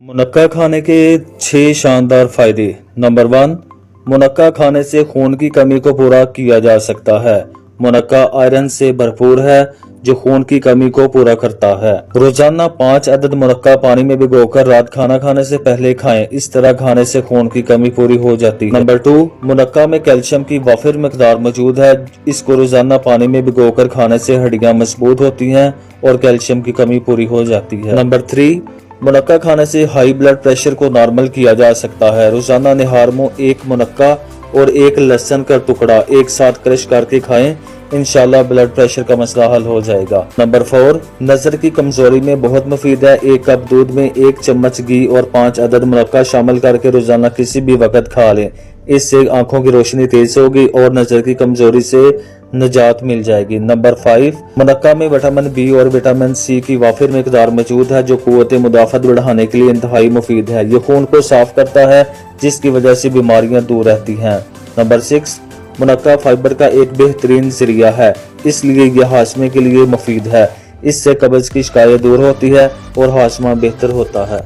मुनक्का खाने के 6 शानदार फायदे। नंबर 1, मुनक्का खाने से खून की कमी को पूरा किया जा सकता है। मुनक्का आयरन से भरपूर है जो खून की कमी को पूरा करता है। रोजाना 5 अदद मुनक्का पानी में भिगोकर रात खाना खाने से पहले खाएं। इस तरह खाने से खून की कमी पूरी हो जाती है। नंबर 2, मुनक्का में कैल्शियम की वाफिर मिकदार मौजूद है। इसको रोजाना पानी में भिगोकर खाने से हड्डियां मजबूत होती हैं और कैल्शियम की कमी पूरी हो जाती है। नंबर 3, मुनक्का खाने से हाई ब्लड प्रेशर को नॉर्मल किया जा सकता है। रोजाना निहार में 1 मुनक्का और 1 लहसुन का टुकड़ा एक साथ क्रश करके खाएं। इंशाल्लाह ब्लड प्रेशर का मसला हल हो जाएगा। नंबर 4, नजर की कमजोरी में बहुत मुफीद है। 1 कप दूध में 1 चम्मच घी और 5 अदद मुनक्का शामिल करके रोजाना किसी भी वक्त खा लें। इससे आंखों की रोशनी तेज होगी और नजर की कमजोरी से निजात मिल जाएगी। नंबर 5, मुनक्का में विटामिन बी और विटामिन सी की वाफिर मिकदार मौजूद है जो कुव्वत मुदाफत बढ़ाने के लिए इंतहाई मुफीद है। ये खून को साफ करता है जिसकी वजह से बीमारियां दूर रहती हैं। नंबर 6, मुनक्का फाइबर का एक बेहतरीन जरिया है, इसलिए यह हाजमे के लिए मुफीद है। इससे कब्ज की शिकायत दूर होती है और हाजमा बेहतर होता है।